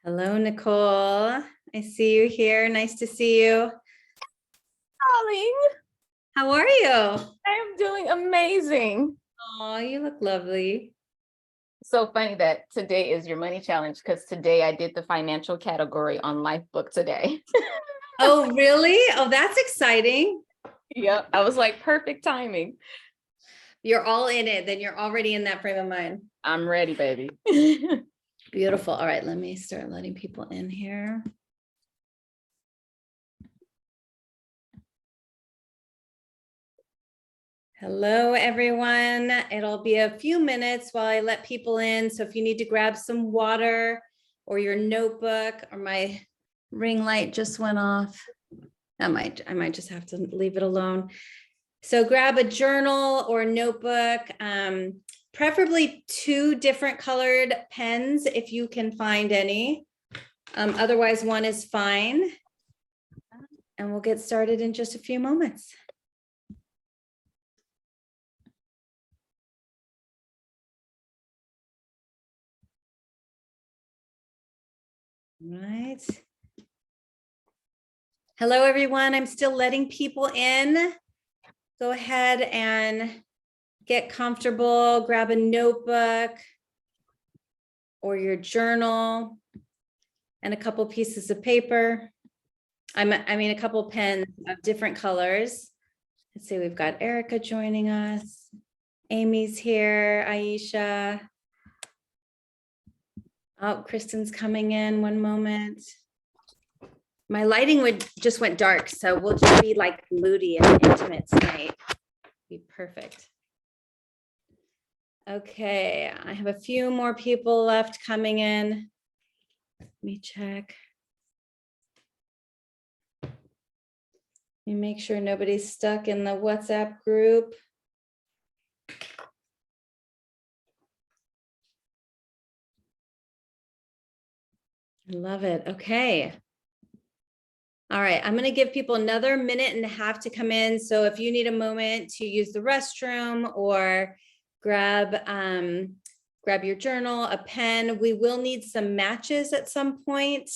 Hello, Nicole. I see you here. Nice to see you. Darling, How are you? I am doing amazing. Oh, you look lovely. So funny that today is your money challenge because today I did the financial category on Lifebook today. Oh, really? Oh, that's exciting. Yep, I was like, perfect timing. You're all in it. Then you're already in that frame of mind. I'm ready, baby. Beautiful. All right, let me start letting people in here. Hello, everyone. It'll be a few minutes while I let people in. So if you need to grab some water or your notebook, or my ring light just went off, I might just have to leave it alone. So grab a journal or notebook, preferably 2 different colored pens if you can find any. Otherwise, one is fine. And we'll get started in just a few moments. All right. Hello, everyone. I'm still letting people in. Go ahead and get comfortable. Grab a notebook or your journal and a couple pieces of paper. I mean, a couple pens of different colors. Let's see, we've got Erica joining us. Amy's here, Aisha. Oh, Kristen's coming in, one moment. My lighting just went dark, so we'll just be like moody and intimate tonight. Be perfect. Okay, I have a few more people left coming in. Let me check. Let me make sure nobody's stuck in the WhatsApp group. I love it. Okay. All right, I'm going to give people another minute and a half to come in. So if you need a moment to use the restroom or grab your journal, a pen, we will need some matches at some point,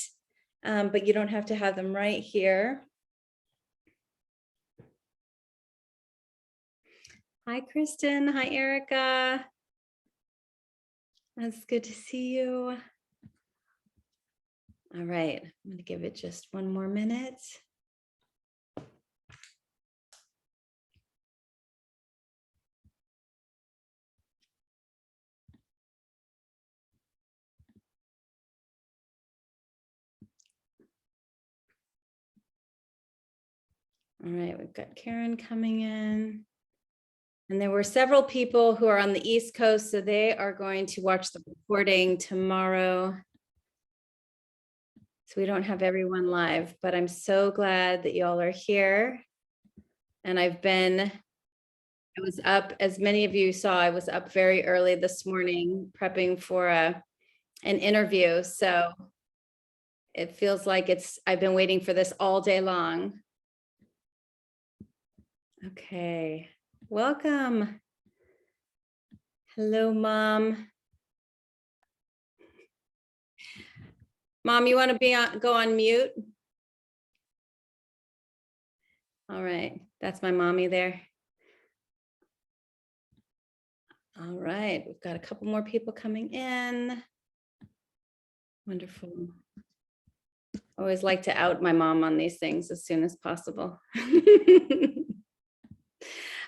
but you don't have to have them right here. Hi, Kristen. Hi, Erica. That's good to see you. All right, I'm going to give it just one more minute. All right, we've got Karen coming in. And there were several people who are on the East Coast, so they are going to watch the recording tomorrow. So we don't have everyone live, but I'm so glad that y'all are here. And I was up, as many of you saw, I was up very early this morning prepping for an interview. So it feels like I've been waiting for this all day long. Okay, welcome. Hello, Mom. Mom, you want to go on mute? All right, that's my mommy there. All right, we've got a couple more people coming in. Wonderful. I always like to out my mom on these things as soon as possible.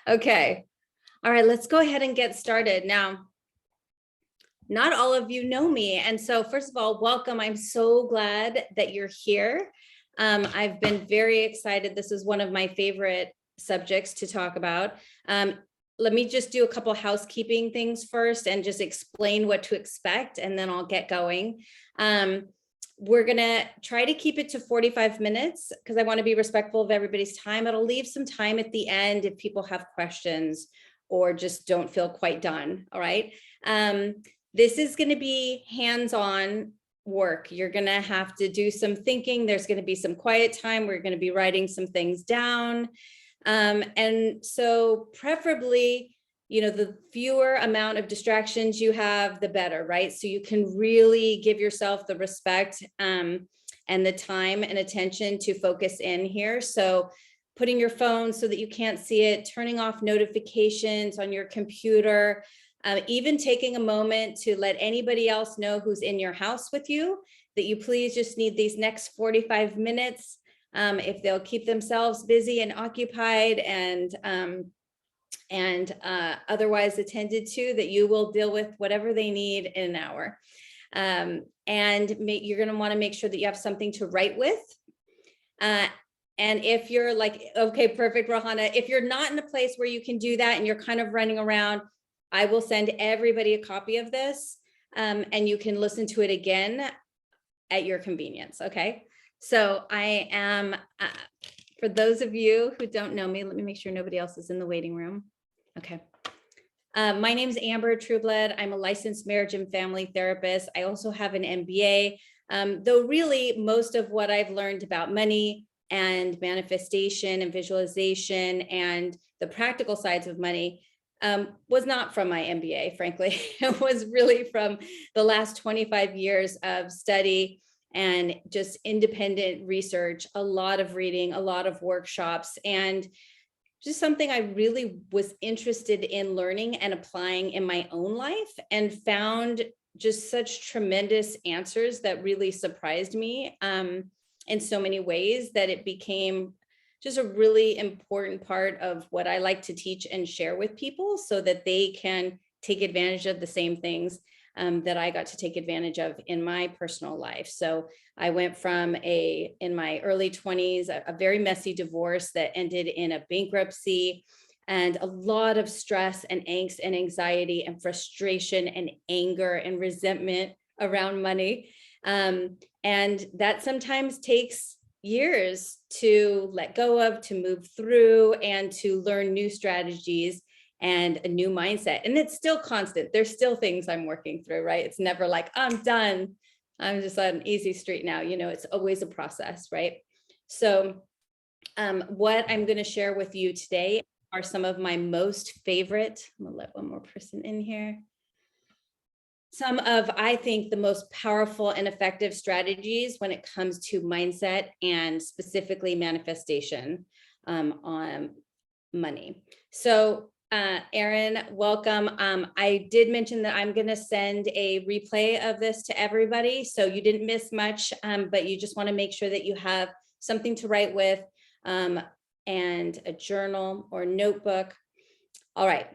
Okay, all right, let's go ahead and get started. Now, not all of you know me. And so first of all, welcome. I'm so glad that you're here. I've been very excited. This is one of my favorite subjects to talk about. Let me just do a couple housekeeping things first and just explain what to expect, and then I'll get going. We're gonna try to keep it to 45 minutes because I want to be respectful of everybody's time. It'll leave some time at the end if people have questions or just don't feel quite done. All right. This is going to be hands-on work. You're going to have to do some thinking. There's going to be some quiet time. We're going to be writing some things down. And so preferably the fewer amount of distractions you have, the better, right? So you can really give yourself the respect and the time and attention to focus in here. So putting your phone so that you can't see it, turning off notifications on your computer, even taking a moment to let anybody else know who's in your house with you, that you please just need these next 45 minutes. If they'll keep themselves busy and occupied and otherwise attended to, that you will deal with whatever they need in an hour. You're going to want to make sure that you have something to write with. And if you're like, okay, perfect, Rohana, if you're not in a place where you can do that and you're kind of running around, I will send everybody a copy of this and you can listen to it again at your convenience. Okay. So I am, for those of you who don't know me, let me make sure nobody else is in the waiting room. Okay. My name is Amber Trueblood. I'm a licensed marriage and family therapist. I also have an MBA, though really most of what I've learned about money and manifestation and visualization and the practical sides of money was not from my MBA, frankly. It was really from the last 25 years of study and just independent research, a lot of reading, a lot of workshops, and just something I really was interested in learning and applying in my own life, and found just such tremendous answers that really surprised me in so many ways, that it became just a really important part of what I like to teach and share with people, so that they can take advantage of the same things that I got to take advantage of in my personal life. So I went from in my early 20s, a very messy divorce that ended in a bankruptcy, and a lot of stress and angst and anxiety and frustration and anger and resentment around money. And that sometimes takes years to let go of, to move through, and to learn new strategies and a new mindset. And it's still constant. There's still things I'm working through, right? It's never like, I'm done, I'm just on an easy street now. It's always a process, right? So what I'm going to share with you today are some of my most favorite, I'm gonna let one more person in here, some of, I think, the most powerful and effective strategies when it comes to mindset and specifically manifestation on money. So Erin, welcome. I did mention that I'm going to send a replay of this to everybody, so you didn't miss much, but you just want to make sure that you have something to write with and a journal or notebook. All right.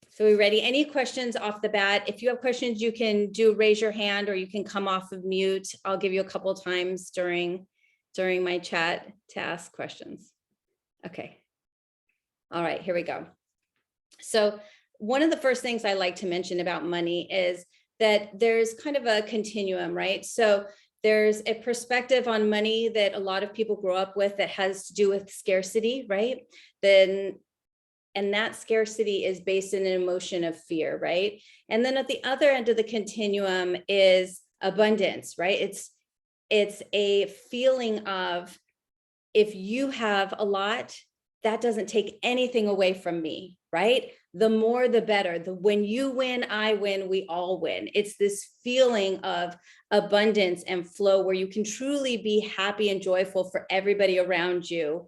So we ready? Any questions off the bat? If you have questions, you can raise your hand, or you can come off of mute. I'll give you a couple of times during my chat to ask questions. Okay. All right, here we go. So one of the first things I like to mention about money is that there's kind of a continuum, right? So there's a perspective on money that a lot of people grow up with that has to do with scarcity, right? And that scarcity is based in an emotion of fear, right? And then at the other end of the continuum is abundance, right? It's a feeling of, if you have a lot, that doesn't take anything away from me, right? The more, the better. When you win, I win, we all win. It's this feeling of abundance and flow where you can truly be happy and joyful for everybody around you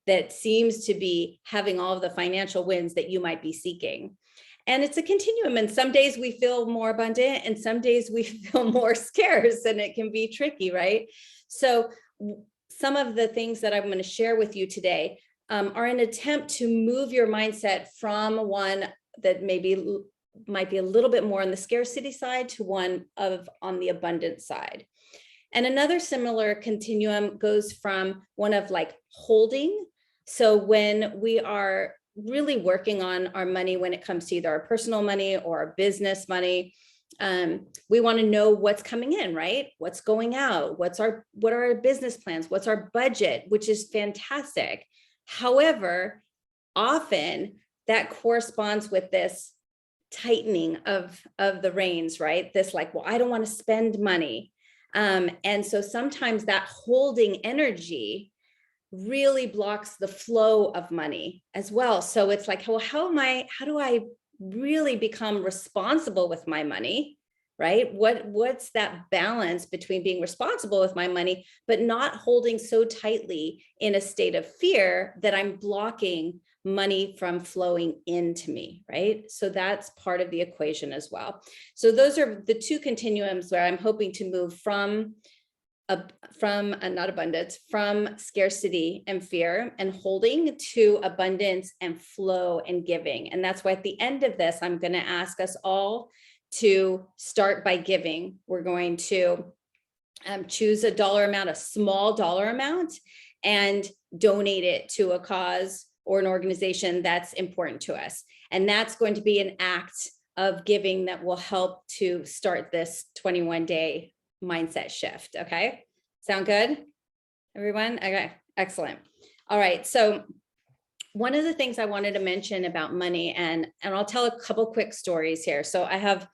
that seems to be having all of the financial wins that you might be seeking. And it's a continuum. And some days we feel more abundant and some days we feel more scarce, and it can be tricky, right? So some of the things that I'm going to share with you today are an attempt to move your mindset from one that might be a little bit more on the scarcity side to one on the abundance side. And another similar continuum goes from one of like holding. So when we are really working on our money, when it comes to either our personal money or our business money, we want to know what's coming in, right? What's going out? What are our business plans? What's our budget? Which is fantastic. However, often that corresponds with this tightening of the reins, right? This like, well, I don't want to spend money. And so sometimes that holding energy really blocks the flow of money as well. So it's like, well, how do I really become responsible with my money, right? What's that balance between being responsible with my money, but not holding so tightly in a state of fear that I'm blocking money from flowing into me, right? So that's part of the equation as well. So those are the two continuums where I'm hoping to move from not abundance, from scarcity and fear and holding, to abundance and flow and giving. And that's why at the end of this, I'm going to ask us all to start by giving. We're going to choose a dollar amount, a small dollar amount, and donate it to a cause or an organization that's important to us. And that's going to be an act of giving that will help to start this 21-day mindset shift. Okay. Sound good, everyone? Okay, excellent. All right. So one of the things I wanted to mention about money, and I'll tell a couple quick stories here. So I have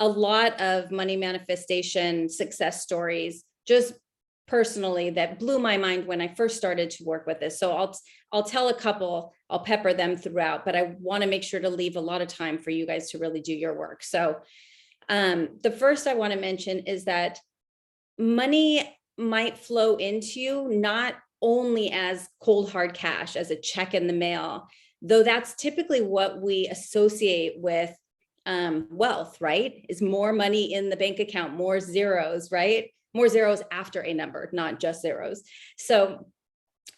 a lot of money manifestation success stories, just personally, that blew my mind when I first started to work with this. So I'll tell a couple, I'll pepper them throughout, but I want to make sure to leave a lot of time for you guys to really do your work. So the first I want to mention is that money might flow into you not only as cold hard cash, as a check in the mail, though that's typically what we associate with wealth, right? Is more money in the bank account, more zeros, right? More zeros after a number, not just zeros. So,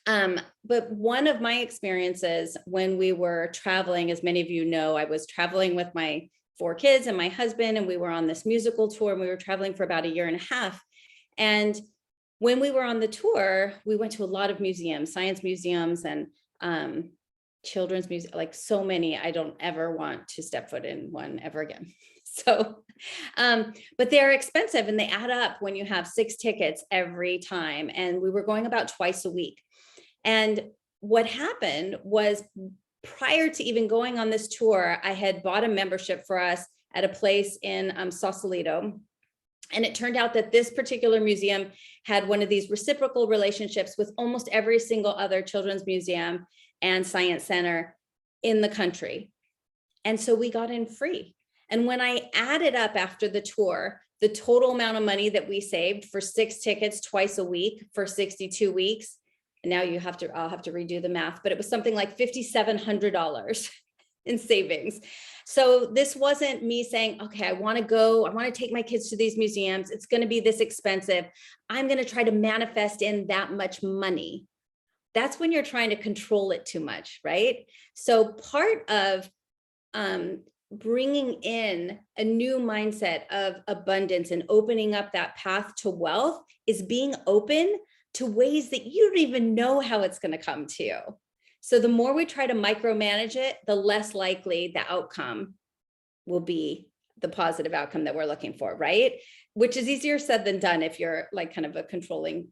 but one of my experiences when we were traveling, as many of you know, I was traveling with my 4 kids and my husband, and we were on this musical tour, and we were traveling for about 1.5 years. And when we were on the tour, we went to a lot of museums, science museums and children's museum, like so many. I don't ever want to step foot in one ever again. So, but they're expensive and they add up when you have 6 tickets every time. And we were going about twice a week. And what happened was, prior to even going on this tour, I had bought a membership for us at a place in Sausalito. And it turned out that this particular museum had one of these reciprocal relationships with almost every single other children's museum and science center in the country. And so we got in free. And when I added up after the tour, the total amount of money that we saved for 6 tickets twice a week for 62 weeks, and now I'll have to redo the math, but it was something like $5,700 in savings. So this wasn't me saying, okay, I want to take my kids to these museums. It's going to be this expensive. I'm going to try to manifest in that much money. That's when you're trying to control it too much, right? So part of bringing in a new mindset of abundance and opening up that path to wealth is being open to ways that you don't even know how it's going to come to you. So the more we try to micromanage it, the less likely the outcome will be the positive outcome that we're looking for, right? Which is easier said than done if you're like kind of a controlling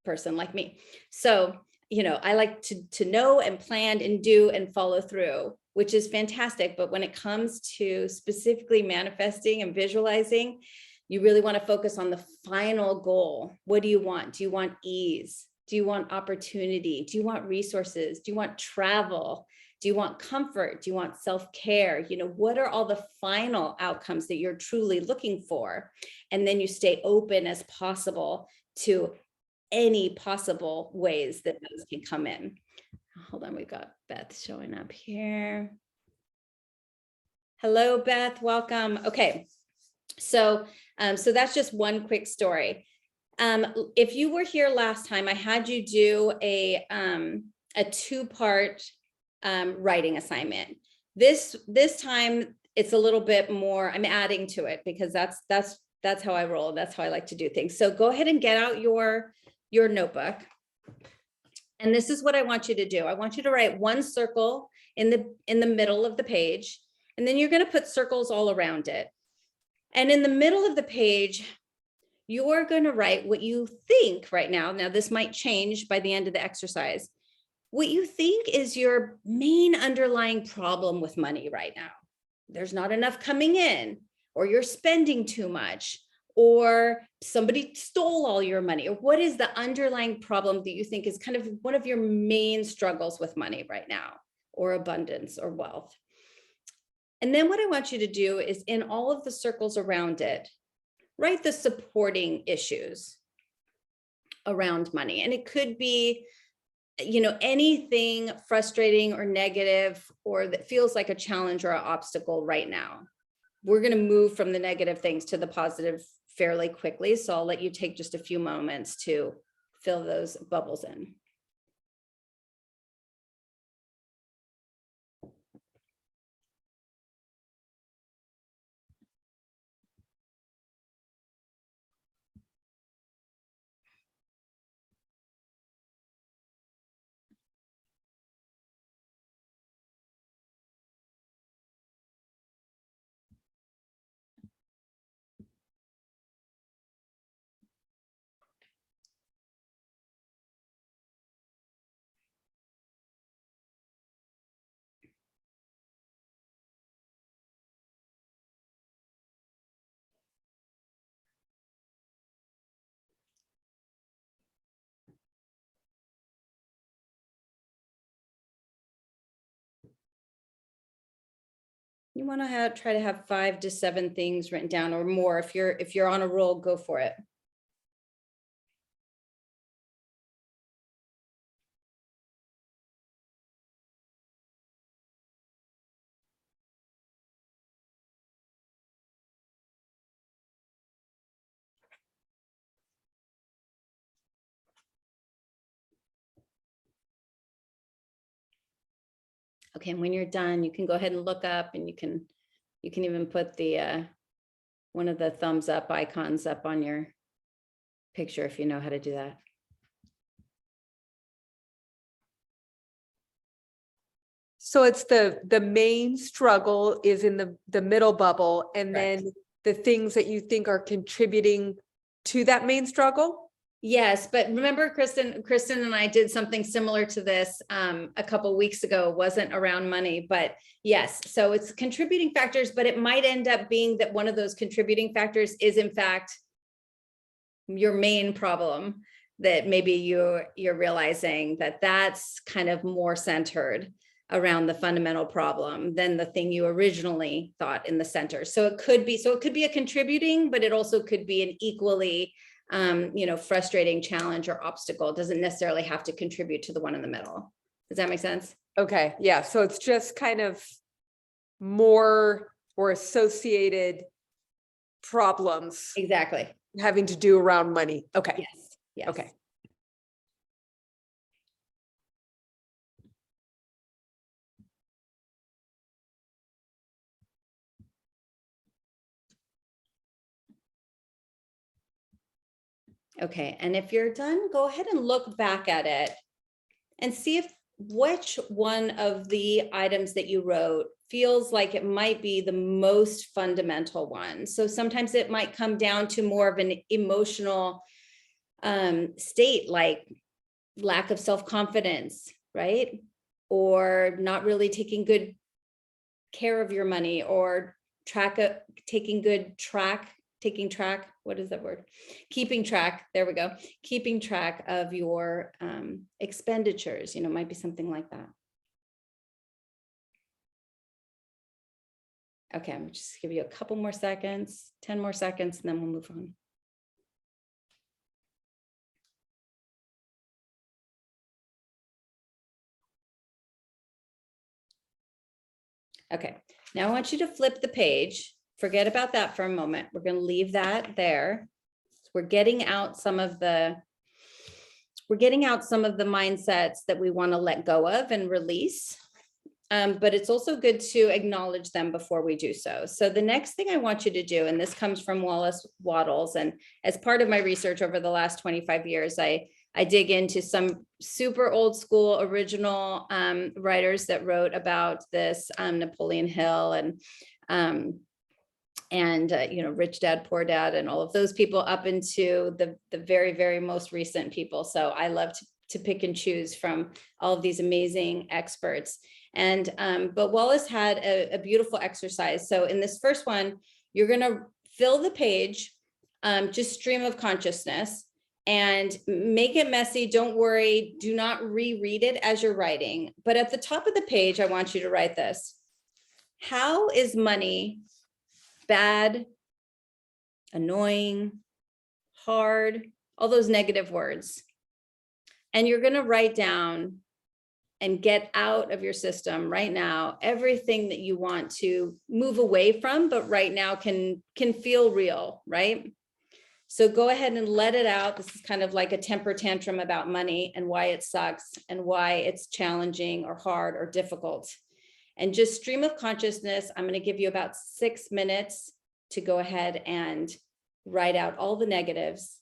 person like me. So, I like to know and plan and do and follow through, which is fantastic. But when it comes to specifically manifesting and visualizing, you really want to focus on the final goal. What do you want? Do you want ease? Do you want opportunity? Do you want resources? Do you want travel? Do you want comfort? Do you want self-care? What are all the final outcomes that you're truly looking for? And then you stay open as possible to any possible ways that those can come in. Hold on, we've got Beth showing up here. Hello, Beth, welcome. Okay, so that's just one quick story. If you were here last time, I had you do a 2-part writing assignment. This time it's a little bit more, I'm adding to it because that's how I roll. That's how I like to do things. So go ahead and get out your notebook. And this is what I want you to do. I want you to write 1 circle in the middle of the page, and then you're going to put circles all around it. And in the middle of the page, you're going to write what you think right now. Now, this might change by the end of the exercise. What you think is your main underlying problem with money right now. There's not enough coming in, or you're spending too much, or somebody stole all your money, or what is the underlying problem that you think is kind of one of your main struggles with money right now, or abundance or wealth. And then what I want you to do is in all of the circles around it, write the supporting issues around money. And it could be, anything frustrating or negative or that feels like a challenge or an obstacle right now. We're going to move from the negative things to the positive fairly quickly. So I'll let you take just a few moments to fill those bubbles in. You want to try to have 5 to 7 things written down or more. If you're on a roll, go for it. Okay, and when you're done, you can go ahead and look up, and you can even put the one of the thumbs up icons up on your picture if you know how to do that. So it's the main struggle is in the middle bubble, and Correct. then the things that you think are contributing to that main struggle? Yes, but remember, Kristen and I did something similar to this a couple weeks ago. It wasn't around money, but yes. So it's contributing factors, but it might end up being that one of those contributing factors is in fact your main problem, that maybe you're realizing that that's kind of more centered around the fundamental problem than the thing you originally thought in the center. So it could be a contributing, but it also could be an equally frustrating challenge or obstacle. It doesn't necessarily have to contribute to the one in the middle. Does that make sense? Okay, yeah, so it's just kind of more or associated problems Exactly. having to do around money. Okay, Yes. Yes. okay. Okay. And if you're done, go ahead and look back at it and see if which one of the items that you wrote feels like it might be the most fundamental one. So sometimes it might come down to more of an emotional state, like lack of self-confidence, right? Or not really taking good care of your money, or taking track, what is that word? Keeping track, there we go. Keeping track of your expenditures, might be something like that. Okay, I'm just give you a couple more seconds, 10 more seconds, and then we'll move on. Okay, now I want you to flip the page. Forget about that for a moment. We're going to leave that there. We're getting out some of the mindsets that we want to let go of and release. But it's also good to acknowledge them before we do so. So the next thing I want you to do, and this comes from Wallace Wattles, and as part of my research over the last 25 years, I dig into some super old school original writers that wrote about this, Napoleon Hill and Rich Dad, Poor Dad, and all of those people up into the very, very most recent people. So I love to pick and choose from all of these amazing experts. And but Wallace had a beautiful exercise. So in this first one, you're going to fill the page, just stream of consciousness, and make it messy. Don't worry. Do not reread it as you're writing. But at the top of the page, I want you to write this: How is money bad, annoying, hard, all those negative words? And you're going to write down and get out of your system right now everything that you want to move away from, but right now can feel real, right? So go ahead and let it out. This is kind of like a temper tantrum about money and why it sucks and why it's challenging or hard or difficult. And just stream of consciousness, I'm going to give you about 6 minutes to go ahead and write out all the negatives.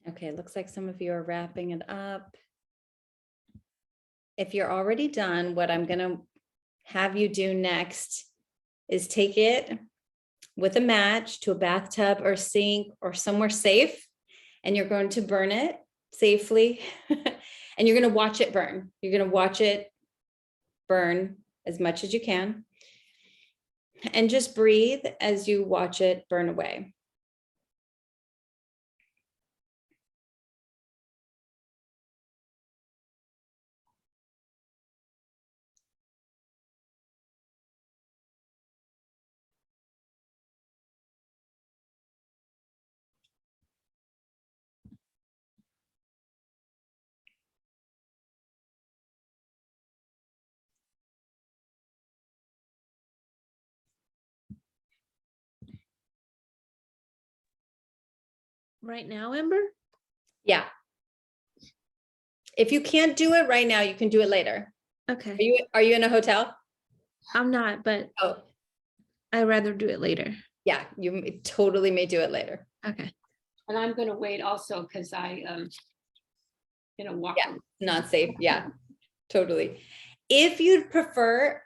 Okay, looks like some of you are wrapping it up. If you're already done, what I'm going to have you do next is take it with a match to a bathtub or sink or somewhere safe, and you're going to burn it safely. And you're going to watch it burn. You're going to watch it burn as much as you can. And just breathe as you watch it burn away. right now, Amber? Yeah. If you can't do it right now, you can do it later. Okay, Are you in a hotel? I'm not, but Oh, I'd rather do it later. yeah, totally may do it later. Okay. And I'm gonna wait also because I walk. Yeah. Not safe. Yeah, totally. If you'd prefer,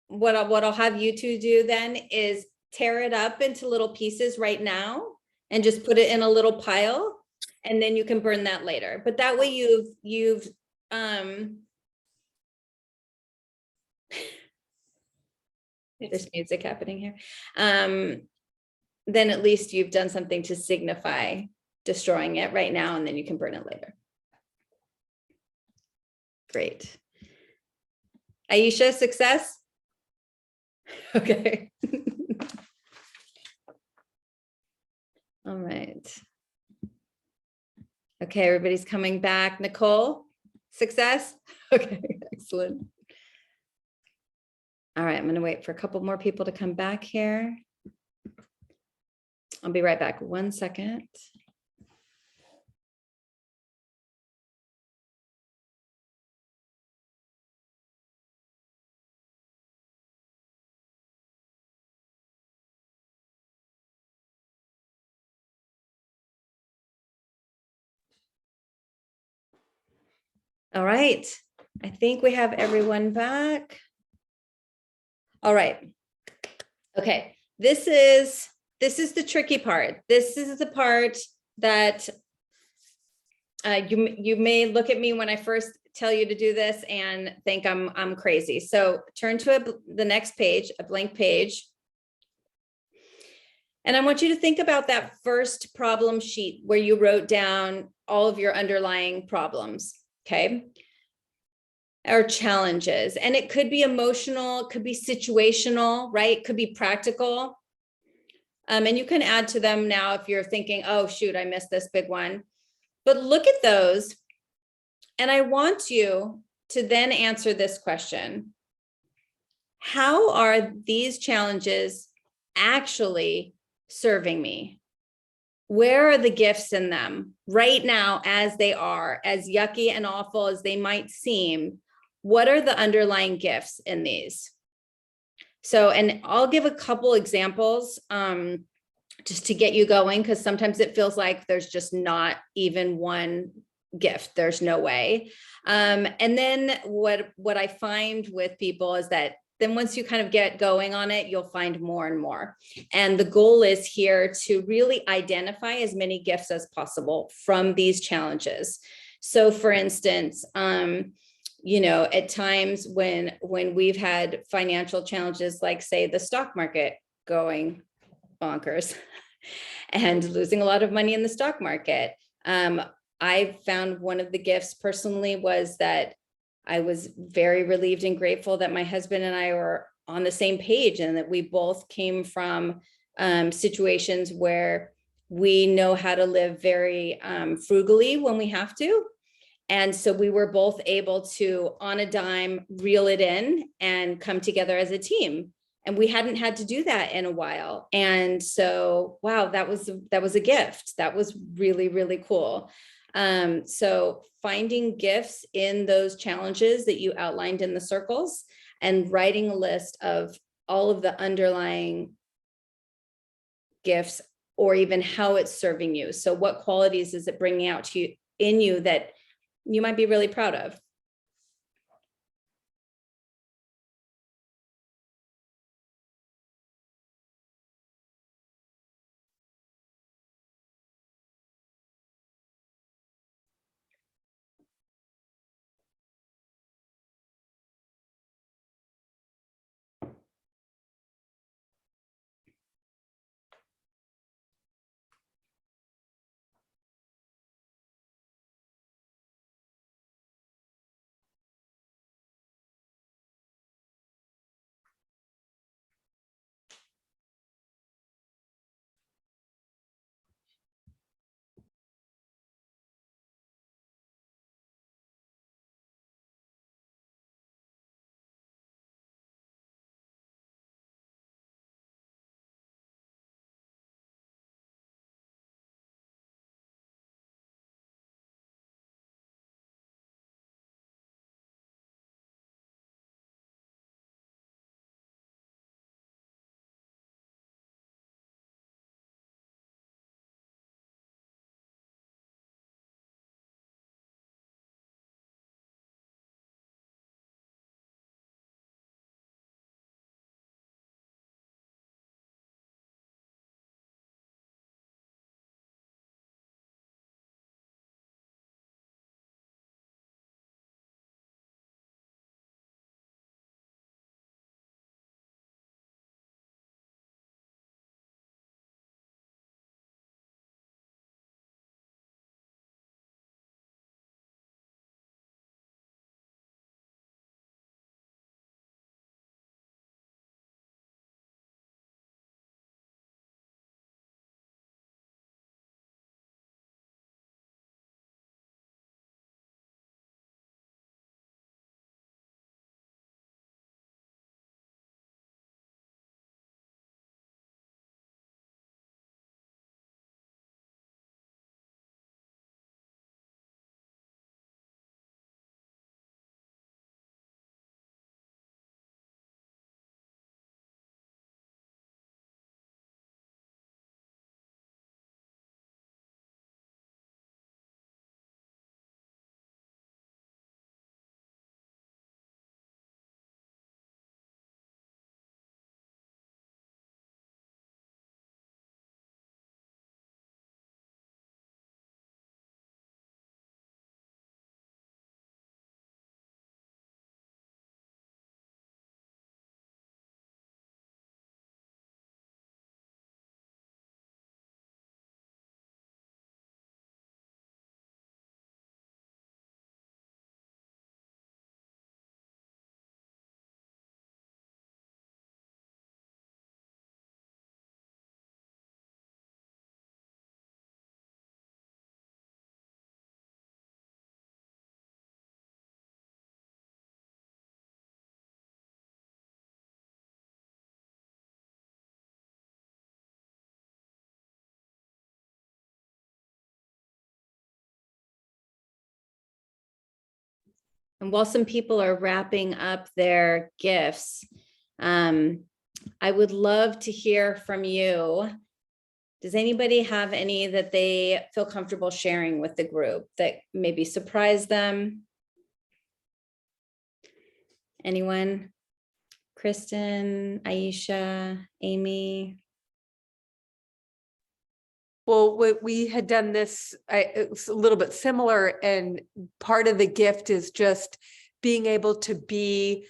what I'll have you two do then is tear it up into little pieces right now and just put it in a little pile, and then you can burn that later. But that way you've there's music happening here. Then at least you've done something to signify destroying it right now, and then you can burn it later. Great. Aisha, success? Okay. All right. Okay, everybody's coming back. Nicole, success? Okay, excellent. All right, I'm going to wait for a couple more people to come back here. I'll be right back. 1 second. All right, I think we have everyone back. All right. Okay, this is the tricky part. This is the part that you may look at me when I first tell you to do this and think I'm crazy. So turn to the next page, a blank page. And I want you to think about that first problem sheet where you wrote down all of your underlying problems, okay? Or challenges. And it could be emotional, it could be situational, right? It could be practical. And you can add to them now if you're thinking, oh, shoot, I missed this big one. But look at those. And I want you to then answer this question. How are these challenges actually serving me? Where are the gifts in them right now as they are, as yucky and awful as they might seem? What are the underlying gifts in these? So, and I'll give a couple examples just to get you going, because sometimes it feels like there's just not even one gift. There's no way. And then what I find with people is that then once you kind of get going on it, you'll find more and more. And the goal is here to really identify as many gifts as possible from these challenges. So for instance, at times when we've had financial challenges, like say the stock market going bonkers and losing a lot of money in the stock market, I found one of the gifts personally was that I was very relieved and grateful that my husband and I were on the same page, and that we both came from situations where we know how to live very frugally when we have to. And so we were both able to, on a dime, reel it in and come together as a team. And we hadn't had to do that in a while. And so, wow, that was a gift. That was really, really cool. So finding gifts in those challenges that you outlined in the circles and writing a list of all of the underlying gifts, or even how it's serving you. So what qualities is it bringing out to you in you that you might be really proud of? And while some people are wrapping up their gifts, I would love to hear from you. Does anybody have any that they feel comfortable sharing with the group that maybe surprised them? Anyone? Kristen, Aisha, Amy? Well, we had done this, it was a little bit similar, and part of the gift is just being able to be,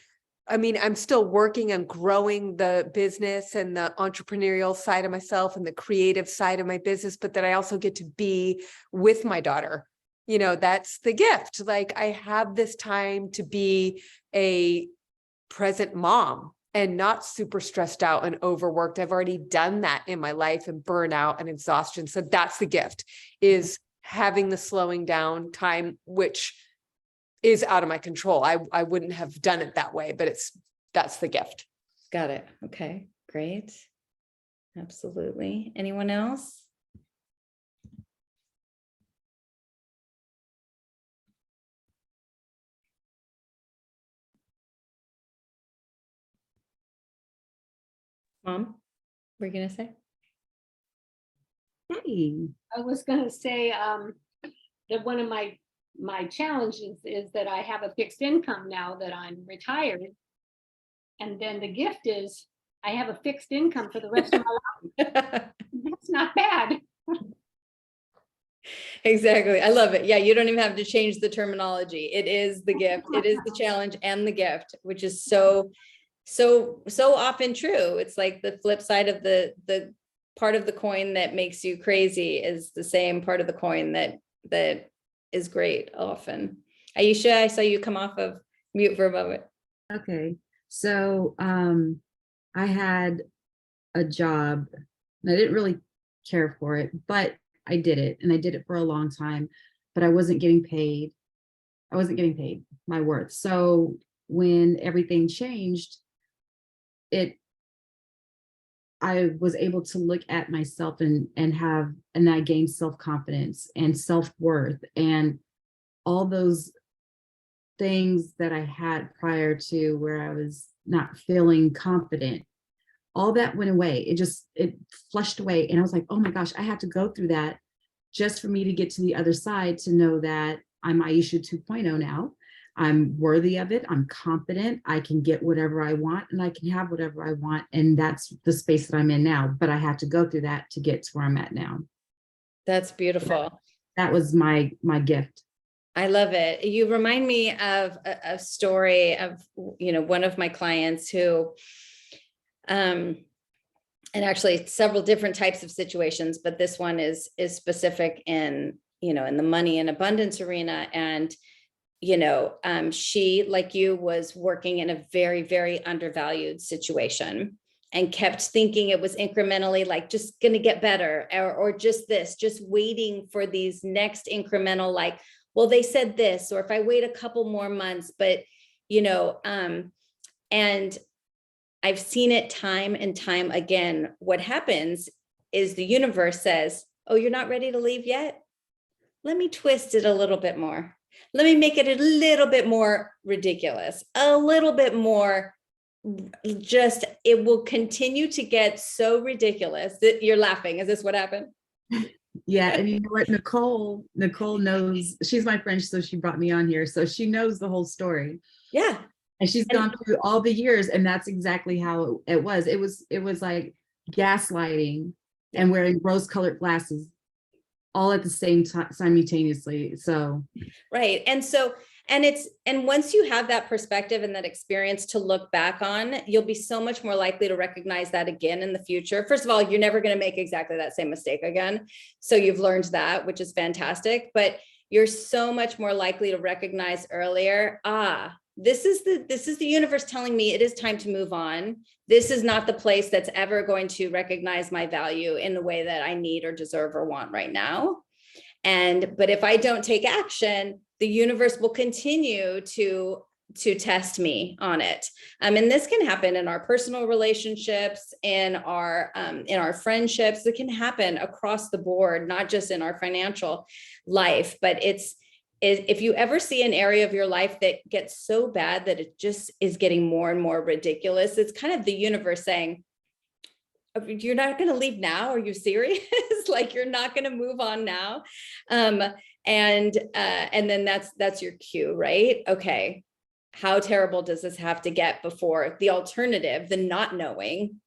I mean, I'm still working on growing the business and the entrepreneurial side of myself and the creative side of my business, but that I also get to be with my daughter. You know, that's the gift. Like, I have this time to be a present mom and not super stressed out and overworked. I've already done that in my life, and burnout and exhaustion. So that's the gift, is having the slowing down time, which is out of my control. I wouldn't have done it that way, but that's the gift. Got it. Okay, great. Absolutely. Anyone else? Mom, what are you gonna say? Hey, I was gonna say, that one of my challenges is that I have a fixed income now that I'm retired. And then the gift is I have a fixed income for the rest of my life. That's not bad. Exactly. I love it. Yeah, you don't even have to change the terminology. It is the gift. It is the challenge and the gift, which is so often true. It's like the flip side of the part of the coin that makes you crazy is the same part of the coin that is great often. Aisha, I saw you come off of mute for a moment. Okay, so I had a job and I didn't really care for it, but I did it, and I did it for a long time, but I wasn't getting paid. I wasn't getting paid my worth. So when everything changed, I was able to look at myself and I gained self-confidence and self-worth, and all those things that I had prior to where I was not feeling confident, all that went away. It flushed away. And I was like, oh my gosh, I had to go through that just for me to get to the other side, to know that I'm Aisha 2.0 now. I'm worthy of it. I'm confident. I can get whatever I want, and I can have whatever I want. And that's the space that I'm in now. But I had to go through that to get to where I'm at now. That's beautiful. That was my gift. I love it. You remind me of a story of, one of my clients who, and actually several different types of situations, but this one is specific in the money and abundance arena. And, she, like you, was working in a very, very undervalued situation and kept thinking it was incrementally, like, just going to get better, or just waiting for these next incremental, like, well, they said this, or if I wait a couple more months, but, and I've seen it time and time again. What happens is the universe says, oh, you're not ready to leave yet? Let me twist it a little bit more. Let me make it a little bit more ridiculous, a little bit more, it will continue to get so ridiculous that you're laughing. Is this what happened? Yeah, and you know what, Nicole knows, she's my friend, so she brought me on here, so she knows the whole story. Yeah. And she's gone through all the years, and that's exactly how it was. It was like gaslighting and wearing rose-colored glasses all at the same time simultaneously. So right. And once you have that perspective and that experience to look back on, you'll be so much more likely to recognize that again in the future. First of all, you're never going to make exactly that same mistake again. So you've learned that, which is fantastic, but you're so much more likely to recognize earlier, this is the universe telling me it is time to move on. This is not the place that's ever going to recognize my value in the way that I need or deserve or want right now. But if I don't take action, the universe will continue to test me on it. And this can happen in our personal relationships, in our friendships. It can happen across the board, not just in our financial life, but is if you ever see an area of your life that gets so bad that it just is getting more and more ridiculous, it's kind of the universe saying, you're not going to leave now. Are you serious? Like you're not going to move on now. And then that's your cue, right? Okay. How terrible does this have to get before the alternative, the not knowing,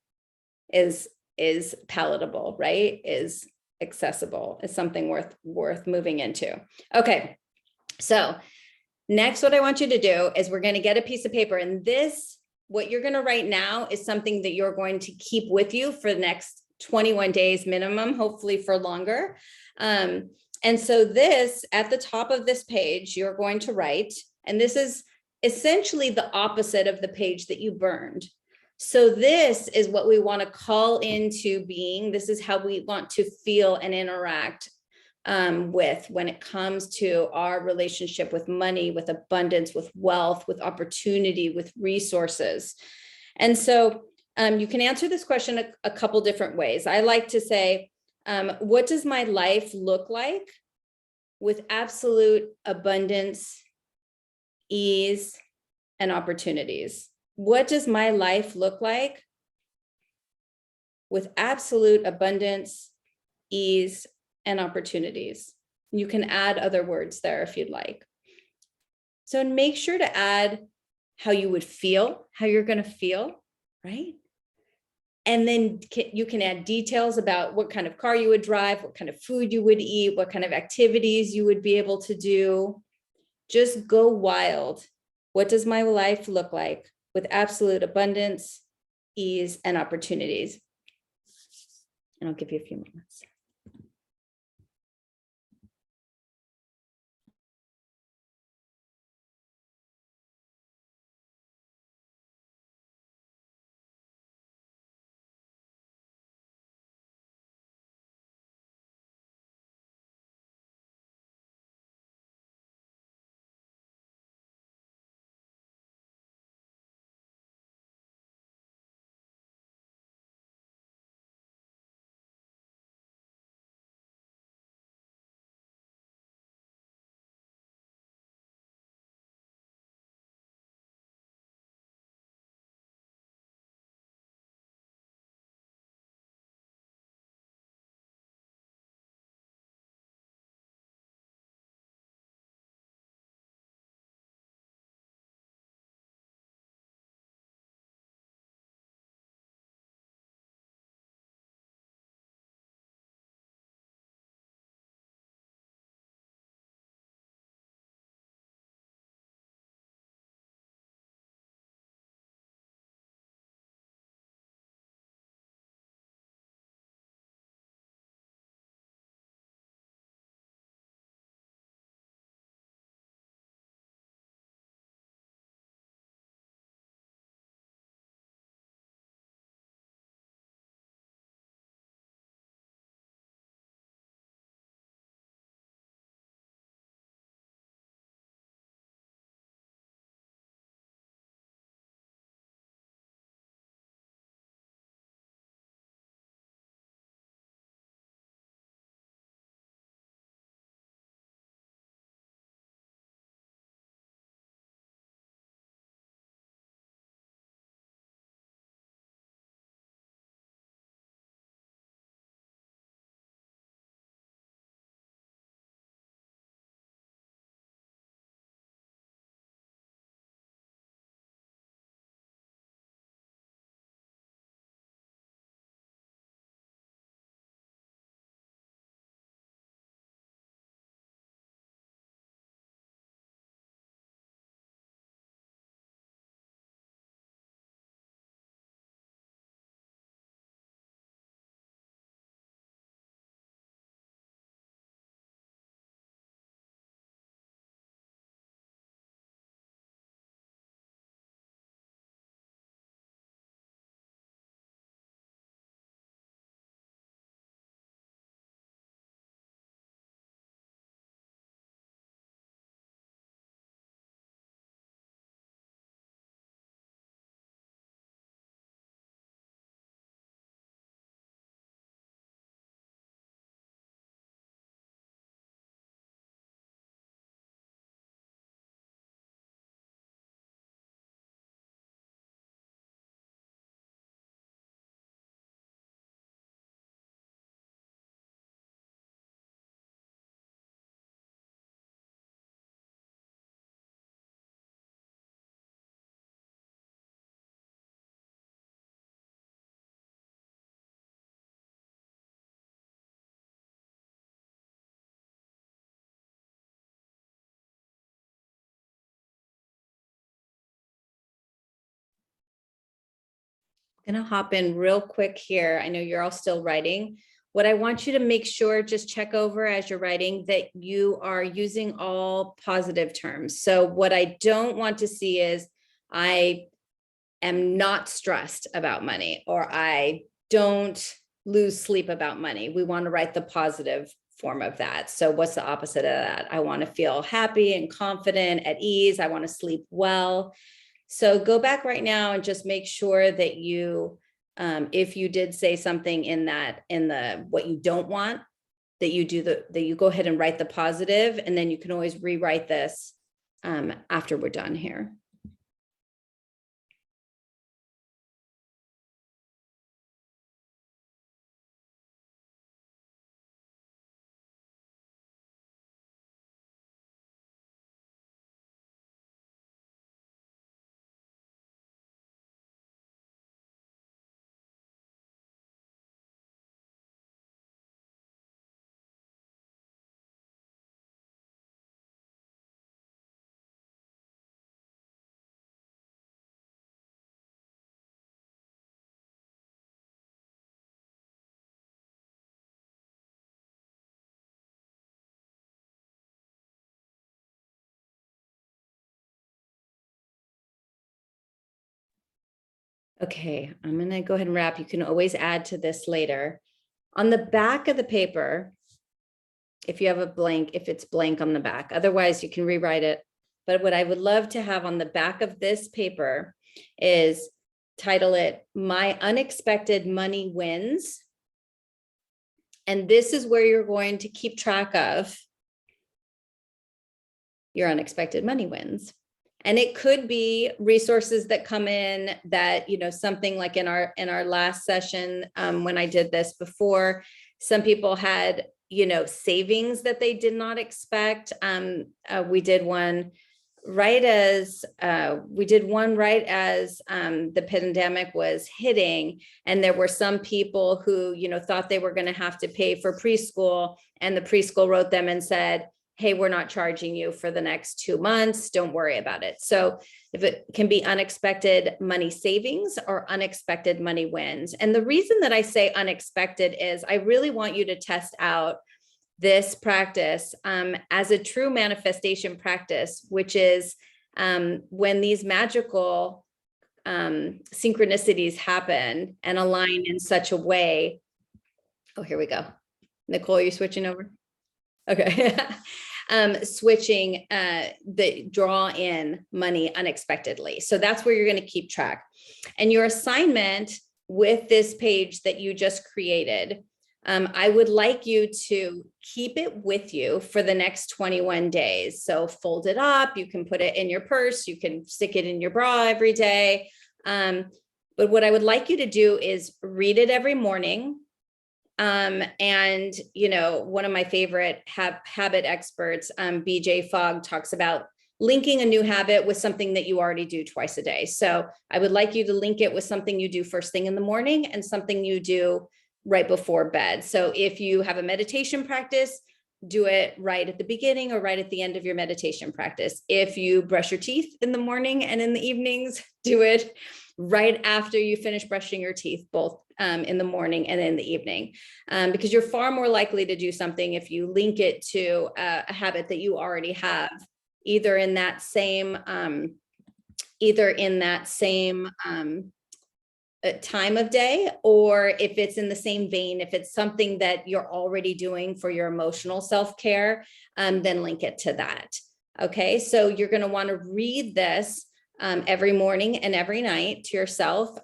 is palatable, right? Is accessible, is something worth moving into. Okay. So next, what I want you to do is we're going to get a piece of paper, and this, what you're going to write now is something that you're going to keep with you for the next 21 days minimum, hopefully for longer. And so this, at the top of this page, you're going to write, and this is essentially the opposite of the page that you burned. So this is what we want to call into being. This is how we want to feel and interact with when it comes to our relationship with money, with abundance, with wealth, with opportunity, with resources. And so you can answer this question a couple different ways. I like to say, what does my life look like with absolute abundance, ease, and opportunities? What does my life look like with absolute abundance, ease, and opportunities? You can add other words there if you'd like. So make sure to add how you would feel, how you're going to feel, right? And then you can add details about what kind of car you would drive, what kind of food you would eat, what kind of activities you would be able to do. Just go wild. What does my life look like with absolute abundance, ease, and opportunities? And I'll give you a few moments. Gonna hop in real quick here. I know you're all still writing. What I want you to make sure, just check over as you're writing, that you are using all positive terms. So what I don't want to see is I am not stressed about money, or I don't lose sleep about money. We want to write the positive form of that. So what's the opposite of that? I want to feel happy and confident, at ease. I want to sleep well. So go back right now and just make sure that you, if you did say something in the what you don't want, that you go ahead and write the positive, and then you can always rewrite this after we're done here. Okay, I'm gonna go ahead and wrap. You can always add to this later. On the back of the paper, if you have a blank, if it's blank on the back, otherwise you can rewrite it. But what I would love to have on the back of this paper is title it "My Unexpected Money Wins." And this is where you're going to keep track of your unexpected money wins. And it could be resources that come in that, something like in our last session, when I did this before, some people had, savings that they did not expect. We did one right as the pandemic was hitting, and there were some people who, thought they were going to have to pay for preschool, and the preschool wrote them and said, hey, we're not charging you for the next 2 months. Don't worry about it. So if it can be unexpected money savings or unexpected money wins. And the reason that I say unexpected is I really want you to test out this practice as a true manifestation practice, which is when these magical synchronicities happen and align in such a way. Oh, here we go. Nicole, are you switching over? Okay. Switching the draw in money unexpectedly. So that's where you're going to keep track. And your assignment with this page that you just created, I would like you to keep it with you for the next 21 days. So fold it up, you can put it in your purse, you can stick it in your bra every day. But what I would like you to do is read it every morning. And, one of my favorite habit experts, BJ Fogg, talks about linking a new habit with something that you already do twice a day. So I would like you to link it with something you do first thing in the morning and something you do right before bed. So if you have a meditation practice, do it right at the beginning or right at the end of your meditation practice. If you brush your teeth in the morning and in the evenings, do it right after you finish brushing your teeth, both in the morning and in the evening, because you're far more likely to do something if you link it to a habit that you already have, either in that same time of day, or if it's in the same vein, if it's something that you're already doing for your emotional self-care, then link it to that. Okay, so you're going to want to read this every morning and every night to yourself.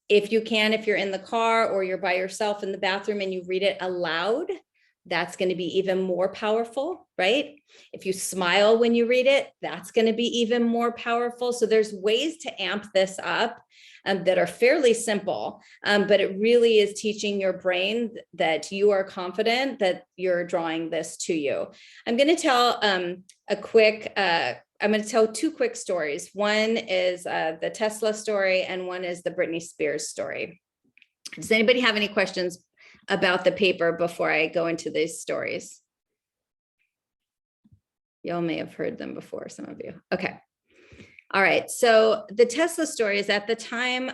If you can, if you're in the car or you're by yourself in the bathroom and you read it aloud, that's going to be even more powerful, right? If you smile when you read it, that's going to be even more powerful. So there's ways to amp this up that are fairly simple, but it really is teaching your brain that you are confident that you're drawing this to you. I'm going to tell I'm going to tell two quick stories. One is the Tesla story, and one is the Britney Spears story. Does anybody have any questions about the paper before I go into these stories? Y'all may have heard them before, some of you. Okay. All right. So the Tesla story is, at the time,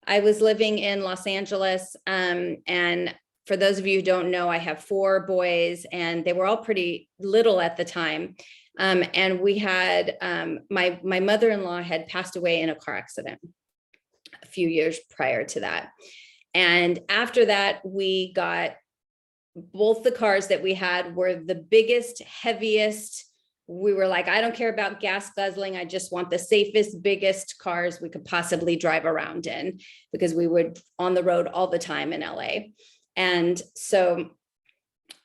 I was living in Los Angeles. And for those of you who don't know, I have 4 boys and they were all pretty little at the time. And we had, my mother-in-law had passed away in a car accident a few years prior to that. And after that, we got both the cars that we had were the biggest, heaviest. We were like, I don't care about gas guzzling. I just want the safest, biggest cars we could possibly drive around in, because we were on the road all the time in LA. And so,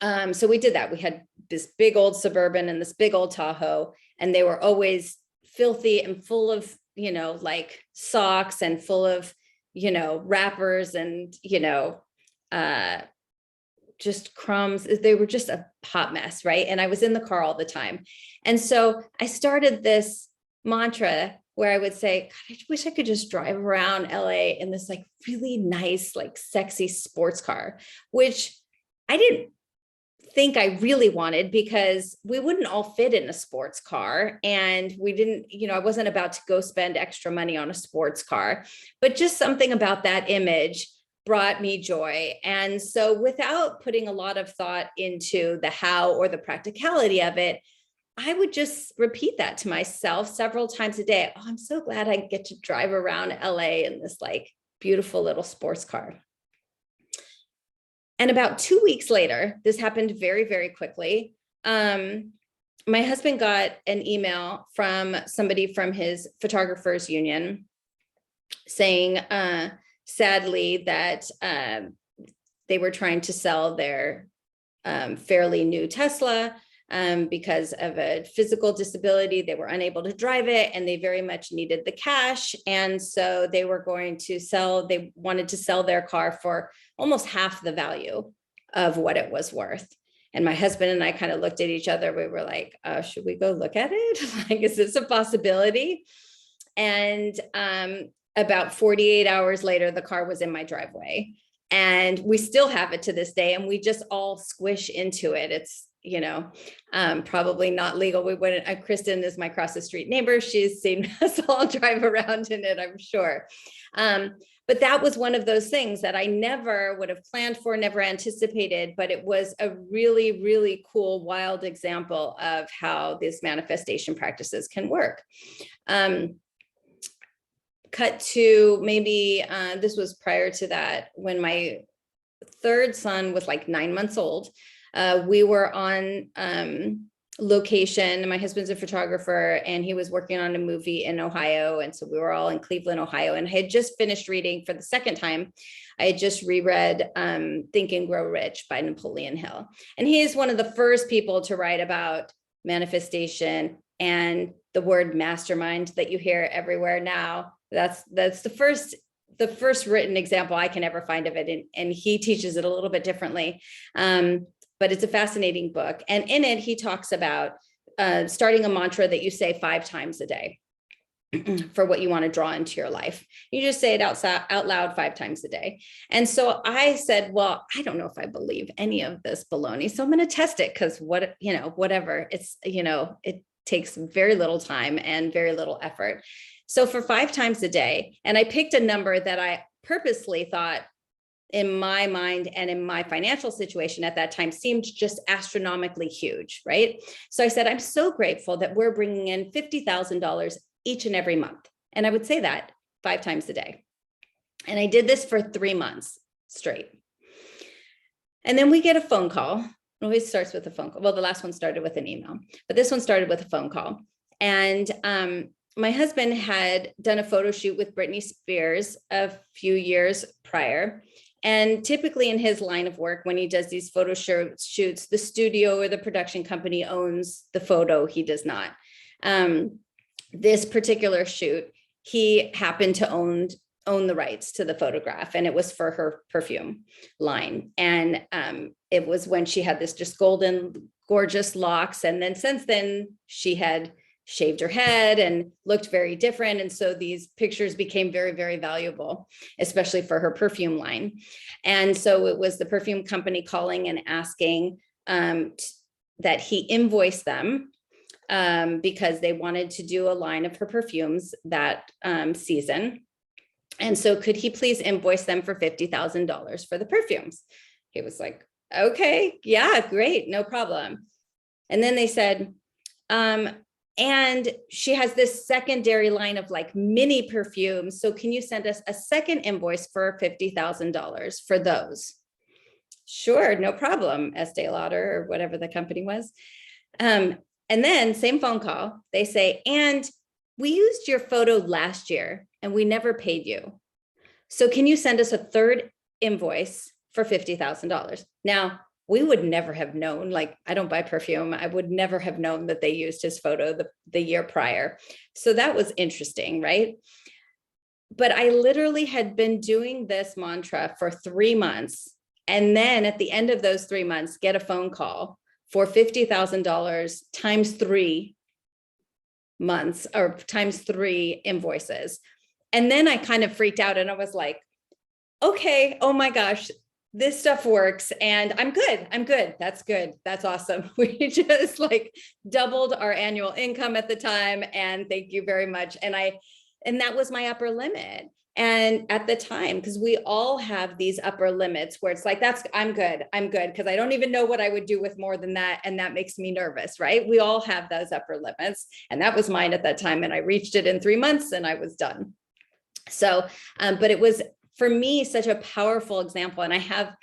so we did that. We had this big old Suburban and this big old Tahoe, and they were always filthy and full of, you know, like socks and full of, you know, wrappers and, you know, just crumbs. They were just a hot mess, right? And I was in the car all the time. And so I started this mantra where I would say, God, I wish I could just drive around LA in this like really nice, like sexy sports car, which I didn't think I really wanted, because we wouldn't all fit in a sports car. And we didn't, you know, I wasn't about to go spend extra money on a sports car, but just something about that image brought me joy. And so without putting a lot of thought into the how or the practicality of it, I would just repeat that to myself several times a day. Oh, I'm so glad I get to drive around LA in this like beautiful little sports car. And about 2 weeks later, this happened very, very quickly. My husband got an email from somebody from his photographers union saying, sadly, that they were trying to sell their fairly new Tesla because of a physical disability. They were unable to drive it and they very much needed the cash. And so they were going to sell, they wanted to sell their car for almost half the value of what it was worth. And my husband and I kind of looked at each other. We were like, should we go look at it? Like, is this a possibility? And about 48 hours later, the car was in my driveway, and we still have it to this day. And we just all squish into it. It's, you know, probably not legal. We wouldn't, Kristen is my cross the street neighbor. She's seen us all drive around in it, I'm sure. But that was one of those things that I never would have planned for, never anticipated, but it was a really, really cool, wild example of how these manifestation practices can work. Cut to maybe, this was prior to that, when my 3rd son was like 9 months old. We were on location. My husband's a photographer and he was working on a movie in Ohio. And so we were all in Cleveland, Ohio, and I had just finished reading for the 2nd time. I had just reread Think and Grow Rich by Napoleon Hill. And he is one of the first people to write about manifestation and the word mastermind that you hear everywhere now. That's the first written example I can ever find of it. And he teaches it a little bit differently. But it's a fascinating book. And in it, he talks about starting a mantra that you say 5 times a day for what you want to draw into your life. You just say it out loud 5 times a day. And so I said, well, I don't know if I believe any of this baloney, so I'm going to test it, because whatever, it's, it takes very little time and very little effort. So for 5 times a day, and I picked a number that I purposely thought in my mind and in my financial situation at that time seemed just astronomically huge, right? So I said, I'm so grateful that we're bringing in $50,000 each and every month. And I would say that 5 times a day. And I did this for 3 months straight. And then we get a phone call. It always starts with a phone call. Well, the last one started with an email, but this one started with a phone call. And my husband had done a photo shoot with Britney Spears a few years prior. And typically in his line of work, when he does these photo shoots, the studio or the production company owns the photo. He does not. This particular shoot, he happened to own the rights to the photograph, and it was for her perfume line. And it was when she had this just golden, gorgeous locks. And then since then, she had shaved her head and looked very different. And so these pictures became very, very valuable, especially for her perfume line. And so it was the perfume company calling and asking that he invoice them because they wanted to do a line of her perfumes that season. And so could he please invoice them for $50,000 for the perfumes? He was like, okay, yeah, great, no problem. And then they said, and she has this secondary line of like mini perfumes. So can you send us a second invoice for $50,000 for those? Sure, no problem, Estee Lauder or whatever the company was. And then same phone call, they say, and we used your photo last year and we never paid you. So can you send us a third invoice for $50,000? Now, we would never have known, like, I don't buy perfume. I would never have known that they used his photo the year prior. So that was interesting, right? But I literally had been doing this mantra for 3 months. And then at the end of those 3 months, get a phone call for $50,000 times 3 months or times 3 invoices. And then I kind of freaked out and I was like, okay, oh my gosh, this stuff works and I'm good. That's good. That's awesome. We just like doubled our annual income at the time. And thank you very much. And that was my upper limit. And at the time, because we all have these upper limits where it's like, I'm good. Because I don't even know what I would do with more than that. And that makes me nervous, right? We all have those upper limits. And that was mine at that time. And I reached it in 3 months and I was done. So, but it was, for me, such a powerful example. And I have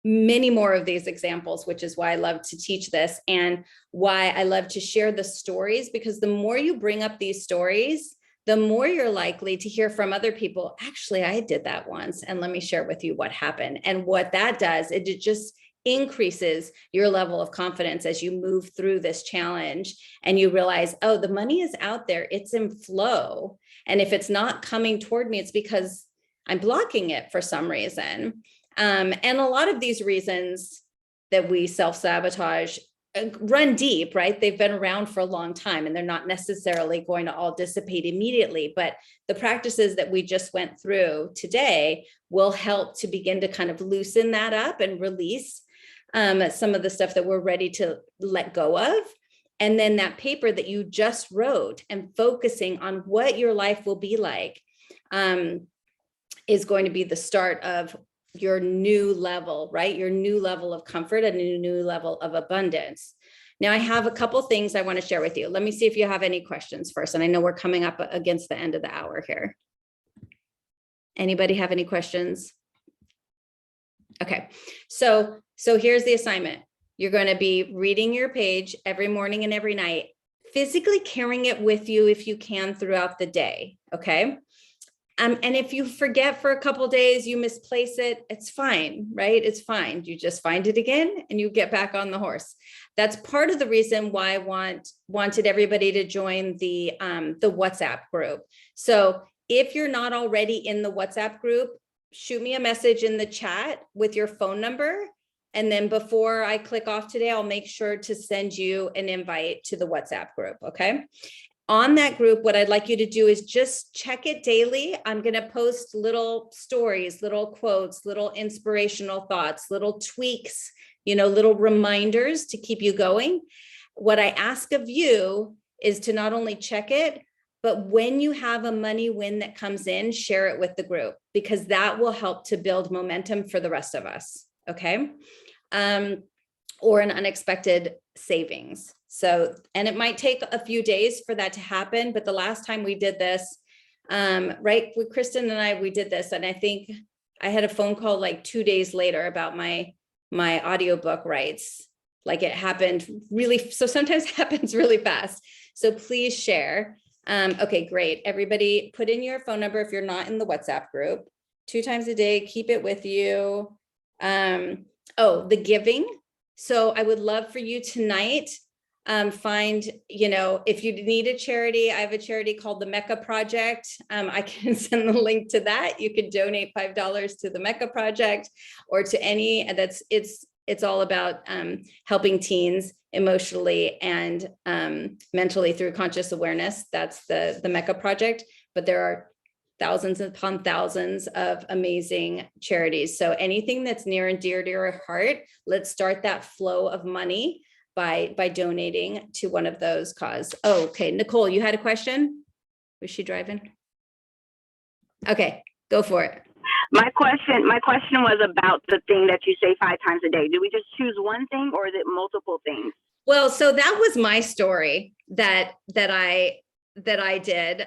many more of these examples, which is why I love to teach this and why I love to share the stories, because the more you bring up these stories, the more you're likely to hear from other people. Actually, I did that once, and let me share with you what happened. And what that does, it just increases your level of confidence as you move through this challenge and you realize, oh, the money is out there, it's in flow. And if it's not coming toward me, it's because I'm blocking it for some reason. And a lot of these reasons that we self-sabotage run deep, right? They've been around for a long time and they're not necessarily going to all dissipate immediately, but the practices that we just went through today will help to begin to kind of loosen that up and release some of the stuff that we're ready to let go of. And then that paper that you just wrote and focusing on what your life will be like is going to be the start of your new level, right? Your new level of comfort and a new level of abundance. Now, I have a couple things I want to share with you. Let me see if you have any questions first. And I know we're coming up against the end of the hour here. Anybody have any questions? Okay, so here's the assignment. You're going to be reading your page every morning and every night, physically carrying it with you if you can throughout the day, okay? And if you forget for a couple of days, you misplace it, it's fine, right? It's fine. You just find it again and you get back on the horse. That's part of the reason why I wanted everybody to join the WhatsApp group. So if you're not already in the WhatsApp group, shoot me a message in the chat with your phone number. And then before I click off today, I'll make sure to send you an invite to the WhatsApp group, okay? On that group, what I'd like you to do is just check it daily. I'm going to post little stories, little quotes, little inspirational thoughts, little tweaks, little reminders to keep you going. What I ask of you is to not only check it, but when you have a money win that comes in, share it with the group, because that will help to build momentum for the rest of us, okay? Or an unexpected savings. So, and it might take a few days for that to happen, but the last time we did this, right, with Kristen and I, we did this, and I think I had a phone call like 2 days later about my audiobook rights. Like it happened really, so sometimes it happens really fast. So please share. Okay, great. Everybody put in your phone number if you're not in the WhatsApp group. 2 times a day, keep it with you. Oh, the giving. So I would love for you tonight, find, if you need a charity, I have a charity called the Mecca Project. I can send the link to that. You could donate $5 to the Mecca Project or to any, it's all about helping teens emotionally and mentally through conscious awareness. That's the Mecca Project, but there are thousands upon thousands of amazing charities. So anything that's near and dear to your heart, let's start that flow of money by donating to one of those causes. Oh, okay. Nicole, you had a question? Was she driving? Okay, Go for it. My question was about the thing that you say 5 times a day. Do we just choose one thing or is it multiple things? Well, so that was my story that I did.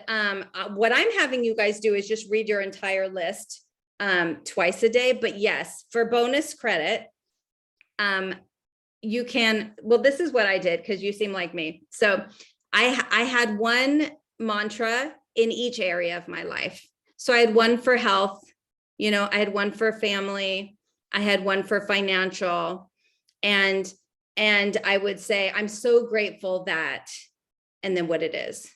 What I'm having you guys do is just read your entire list twice a day. But yes, for bonus credit, you can, well, this is what I did because you seem like me. So I had one mantra in each area of my life. So I had one for health, you know, I had one for family, I had one for financial, and I would say, I'm so grateful that, and then what it is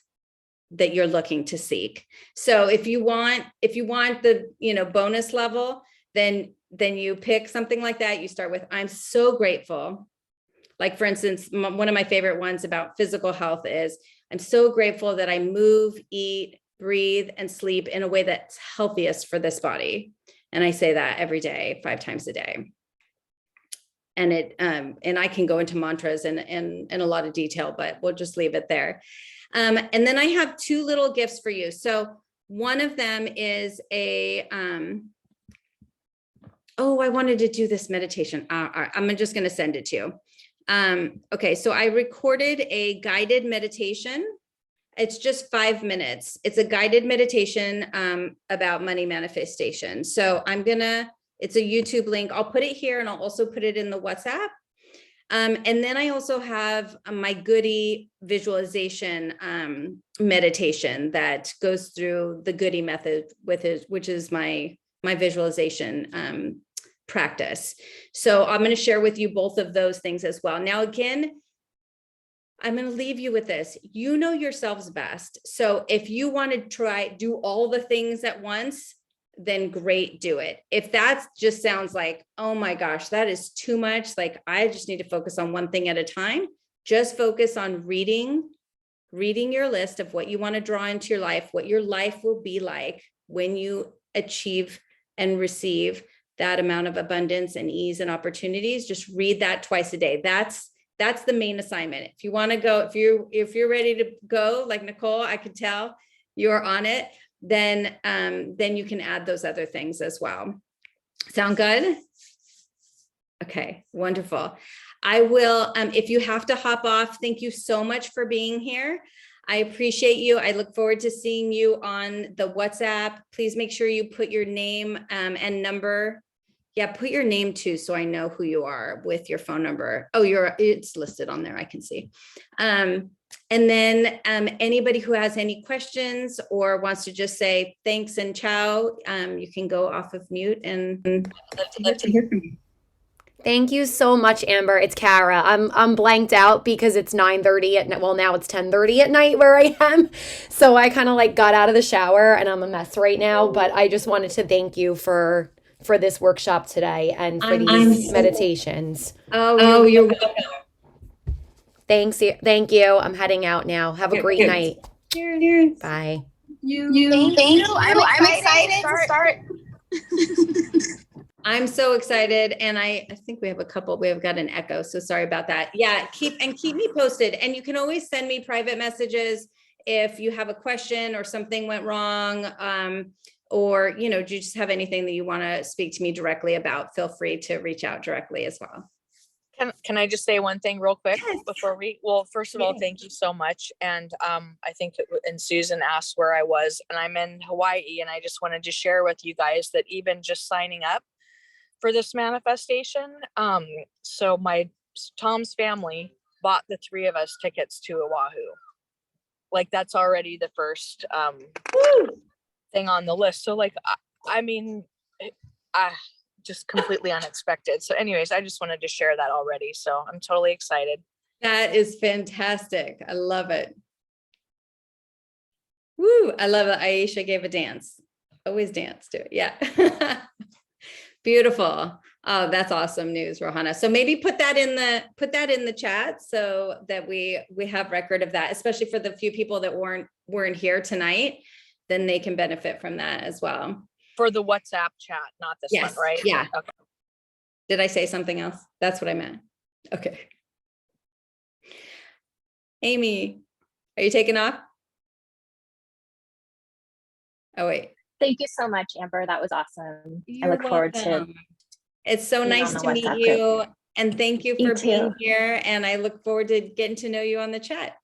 that you're looking to seek. So if you want the, you know, bonus level, then you pick something like that. You start with, I'm so grateful. Like for instance, one of my favorite ones about physical health is, I'm so grateful that I move, eat, breathe, and sleep in a way that's healthiest for this body. And I say that every day, 5 times a day. And and I can go into mantras and in a lot of detail, but we'll just leave it there. And then I have 2 little gifts for you. So one of them is a, oh, I wanted to do this meditation. I'm just going to send it to you. Okay, so I recorded a guided meditation. It's just 5 minutes. It's a guided meditation about money manifestation. So it's a YouTube link. I'll put it here and I'll also put it in the WhatsApp. And then I also have my Goody visualization meditation that goes through the Goody method which is my visualization practice. So I'm going to share with you both of those things as well. Now, again, I'm going to leave you with this. You know yourselves best. So if you want to do all the things at once, then great, do it. If that just sounds like, oh my gosh, that is too much, like I just need to focus on one thing at a time, just focus on reading your list of what you want to draw into your life, what your life will be like when you achieve and receive that amount of abundance and ease and opportunities. Just read that twice a day. That's the main assignment. If you want to go, if you're ready to go, like Nicole, I could tell you're on it, then you can add those other things as well. Sound good? Okay, wonderful. I will, if you have to hop off, thank you so much for being here. I appreciate you. I look forward to seeing you on the WhatsApp. Please make sure you put your name and number. Yeah, put your name too, so I know who you are with your phone number. Oh, it's listed on there, I can see. And then anybody who has any questions or wants to just say thanks and ciao, you can go off of mute, and I'd love to hear from you. Thank you so much, Amber. It's Kara. I'm blanked out because it's 9:30 at night. Well, now it's 10:30 at night where I am. So I kind of like got out of the shower and I'm a mess right now, but I just wanted to thank you for this workshop today and for these meditations. Oh, you're welcome. Thanks. Thank you. I'm heading out now. Have a great night. Cheers. Bye. Thank you. I'm excited to start. I'm so excited. And I think we have got an echo. So sorry about that. Yeah. Keep me posted. And you can always send me private messages if you have a question or something went wrong. Or, do you just have anything that you want to speak to me directly about? Feel free to reach out directly as well. Can I just say one thing real quick before well, first of all, Yeah. thank you so much. And I think and Susan asked where I was, and I'm in Hawaii, and I just wanted to share with you guys that even just signing up for this manifestation. So Tom's family bought the 3 of us tickets to Oahu. Like that's already the first thing on the list. So like, I mean, just completely unexpected. So anyways, I just wanted to share that already. So I'm totally excited. That is fantastic. I love it. Woo, I love it. Aisha gave a dance. Always dance to it. Yeah. Beautiful. Oh, that's awesome news, Rohana. So maybe put that in the chat so that we have record of that, especially for the few people that weren't here tonight, then they can benefit from that as well. For the WhatsApp chat, not this Yes. one, right? Yeah. Okay. Did I say something else? That's what I meant. Okay. Amy, are you taking off? Oh, wait. Thank you so much, Amber. That was awesome. I You're look forward to welcome. It's so being nice on the to meet WhatsApp you. group. And thank you You for being too. here. And I look forward to getting to know you on the chat.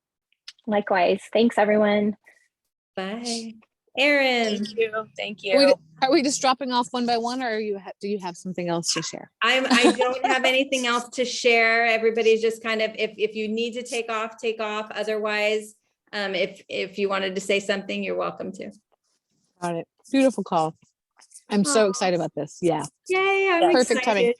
Likewise. Thanks, everyone. Bye. Aaron, Thank you. Thank Are we, you. are we just dropping off one by one, or do you have something else to share? I don't have anything else to share. Everybody's just kind of, if you need to take off, take off. Otherwise, if you wanted to say something, you're welcome to. Got it. Beautiful call. I'm so excited about this. Yeah. Yay, I'm Perfect timing. excited.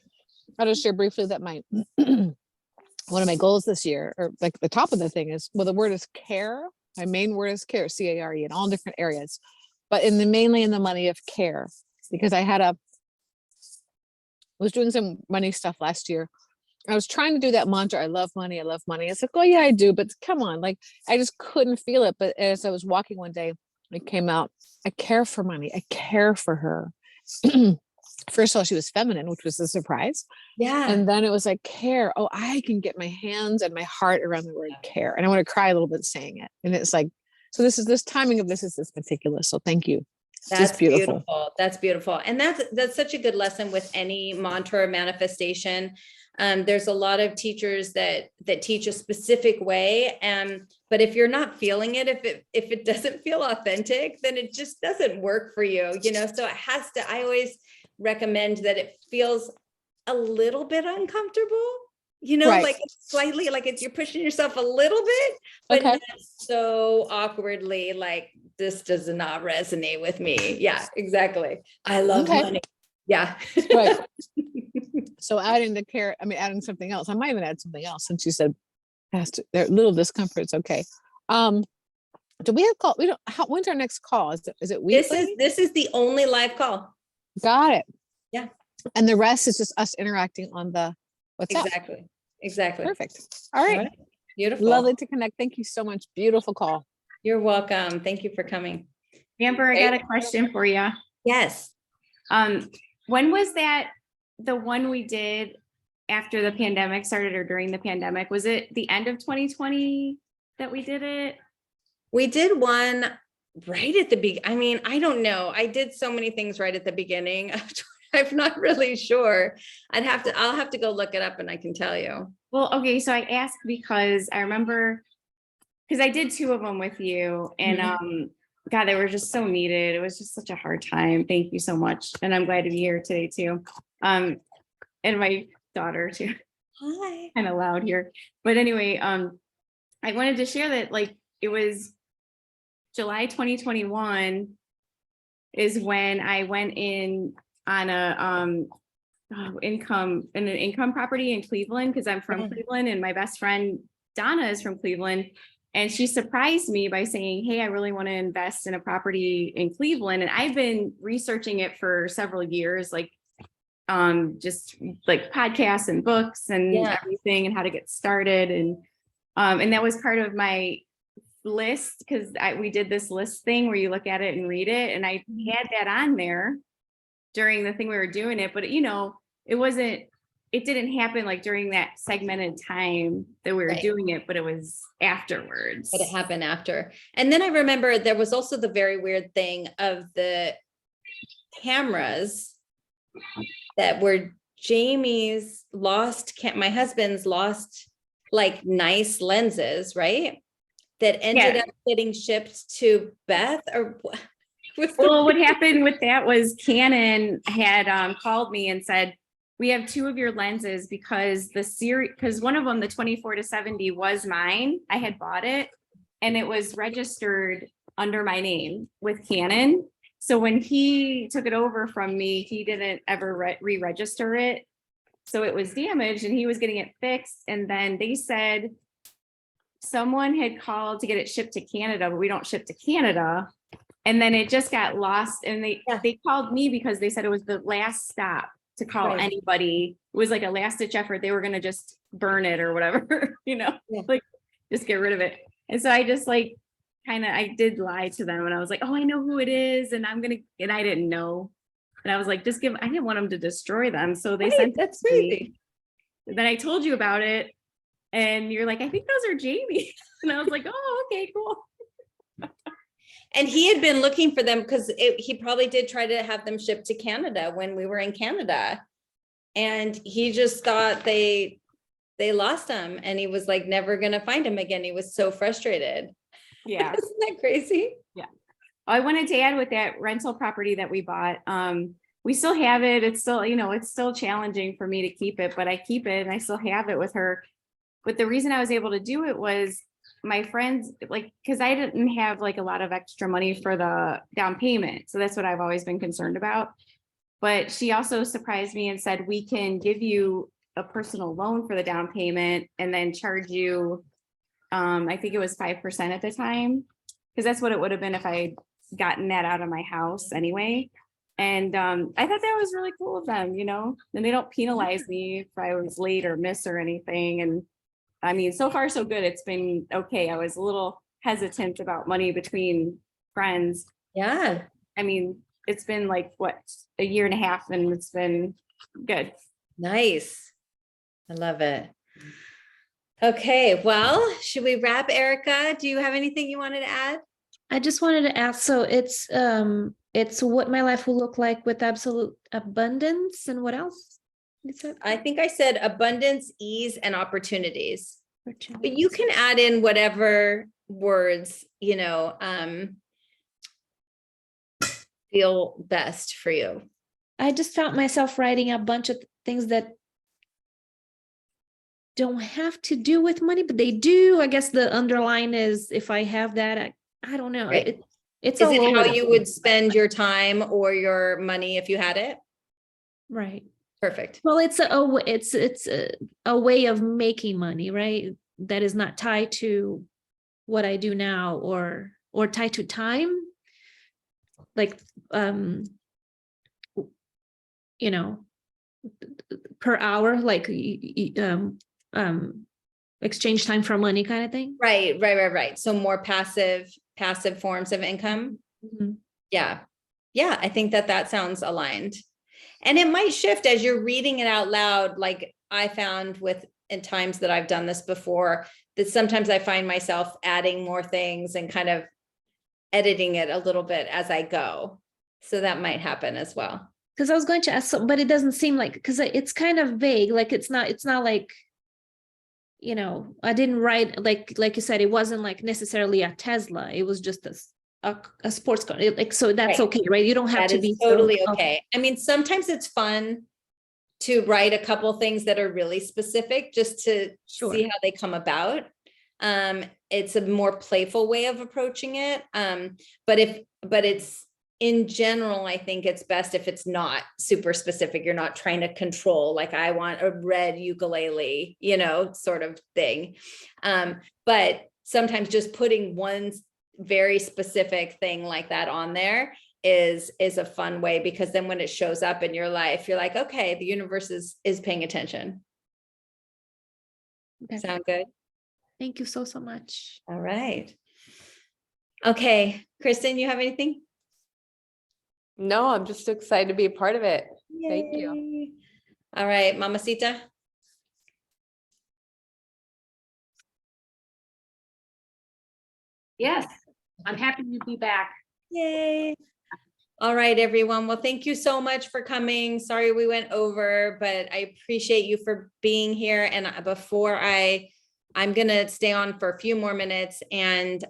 I'll just share briefly that my one of my goals this year, or like the top of the thing is, well, the word is care. My main word is care, C-A-R-E, in all different areas, but mainly in the money of care, because I was doing some money stuff last year. I was trying to do that mantra, I love money, I love money. It's like, oh yeah, I do, but come on, like I just couldn't feel it. But as I was walking one day, it came out, I care for money, I care for her. First of all, she was feminine, which was a surprise. Yeah. And then it was like care. Oh, I can get my hands and my heart around the word care. And I want to cry a little bit saying it. And it's like, so this timing of this is this meticulous. So thank you. That's Just beautiful. That's beautiful. And that's such a good lesson with any mantra or manifestation. There's a lot of teachers that teach a specific way. But if you're not feeling it, if it doesn't feel authentic, then it just doesn't work for you, so it has to, I always recommend that it feels a little bit uncomfortable, Right. like it's slightly like you're pushing yourself a little bit, but Okay. not so awkwardly, like this does not resonate with me. Yeah, exactly. I love Okay. money. Yeah. Right. So adding the care, adding something else. I might even add something else since you said there are little discomforts. Okay. Do we have call? We don't, when's our next call? Is it weekly? This is the only live call. Got it. Yeah. And the rest is just us interacting on the WhatsApp. Exactly. Perfect. All right. All right. Beautiful. Lovely to connect. Thank you so much. Beautiful call. You're welcome. Thank you for coming. Amber, I got a question for you. Yes. When was that the one we did after the pandemic started or during the pandemic? Was it the end of 2020 that we did it? We did one right at the beginning. I don't know. I did so many things right at the beginning. I'm not really sure. I'll have to go look it up and I can tell you. Well, okay. So I asked because I remember, because I did 2 of them with you and God, they were just so needed. It was just such a hard time. Thank you so much. And I'm glad to be here today too. And my daughter too. Hi. Kind of loud here. But anyway, I wanted to share that it was July 2021 is when I went in on an income property in Cleveland, because I'm from Cleveland and my best friend Donna is from Cleveland. And she surprised me by saying, hey, I really want to invest in a property in Cleveland. And I've been researching it for several years, just like podcasts and books and everything and how to get started. And that was part of my list, because we did this list thing where you look at it and read it. And I had that on there during the thing we were doing it, but it didn't happen during that segmented time that we were doing it, but it was afterwards. But it happened after. And then I remember there was also the very weird thing of the cameras that were Jamie's lost, my husband's lost nice lenses, right? That ended up getting shipped to Beth or well, what happened with that was Canon had called me and said, we have 2 of your lenses because one of them, the 24-70 was mine. I had bought it and it was registered under my name with Canon. So when he took it over from me, he didn't ever re-register it. So it was damaged and he was getting it fixed. And then they said someone had called to get it shipped to Canada, but we don't ship to Canada. And then it just got lost. And they called me because they said it was the last stop to call anybody. It was like a last ditch effort. They were going to just burn it or whatever, just get rid of it. And so I just I did lie to them and I was like, oh, I know who it is. And I didn't know. And I was like, I didn't want them to destroy them. So they sent that's crazy. Then I told you about it and you're like, I think those are Jamie. And I was like, oh, okay, cool. And he had been looking for them because he probably did try to have them shipped to Canada when we were in Canada. And he just thought they lost him, and he was like never gonna find him again. He was so frustrated. Yeah. Isn't that crazy? I wanted to add with that rental property that we bought. We still have it. It's still, it's still challenging for me to keep it, but I keep it and I still have it with her. But the reason I was able to do it was my friends, like, because I didn't have like a lot of extra money for the down payment. So that's what I've always been concerned about. But she also surprised me and said, we can give you a personal loan for the down payment and then charge you, I think it was 5% at the time, because that's what it would have been if I gotten that out of my house anyway. And I thought that was really cool of them, and they don't penalize me if I was late or miss or anything. And I mean, so far so good. It's been okay. I was a little hesitant about money between friends. Yeah. I mean, it's been like what, a year and a half, and it's been good. Nice. I love it. Okay, well, should we wrap, Erica? Do you have anything you wanted to add? I just wanted to ask, so it's what my life will look like with absolute abundance, and what else? You said? I think I said abundance, ease, and opportunities. But you can add in whatever words, feel best for you. I just found myself writing a bunch of things that don't have to do with money, but they do. I guess the underline is, if I have that, I don't know. Right. It's Is all it over how the you place. would spend your time or your money if you had it? Right. Perfect. Well, it's a way of making money, right? That is not tied to what I do now or tied to time. Like, per hour, like, exchange time for money kind of thing. Right. So more passive forms of income. Mhm. Yeah. I think that sounds aligned. And it might shift as you're reading it out loud. Like I found in times that I've done this before, that sometimes I find myself adding more things and kind of editing it a little bit as I go. So that might happen as well. Because I was going to ask, but it doesn't seem like, because it's kind of vague. Like it's not like, I didn't write, like you said, it wasn't like necessarily a Tesla. It was just a sports car. Like, so that's Right. okay, right? You don't have That to is be totally okay. I mean, sometimes it's fun to write a couple things that are really specific just to Sure. see how they come about. It's a more playful way of approaching it. But it's in general, I think it's best if it's not super specific. You're not trying to control, like I want a red ukulele, sort of thing. But sometimes just putting one very specific thing like that on there is a fun way, because then when it shows up in your life, you're like, okay, the universe is paying attention. Okay. Sound good? Thank you so much. All right. Okay, Kristen, you have anything? No, I'm just excited to be a part of it. Thank you. Yay. All right, Mamacita. Yes, I'm happy to be back. Yay. All right, everyone. Well, thank you so much for coming. Sorry we went over, but I appreciate you for being here. And before I'm gonna stay on for a few more minutes and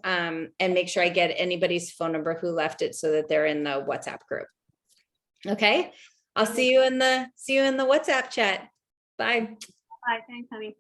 make sure I get anybody's phone number who left it so that they're in the WhatsApp group. Okay, I'll see you in the WhatsApp chat. Bye. Bye, thanks, honey.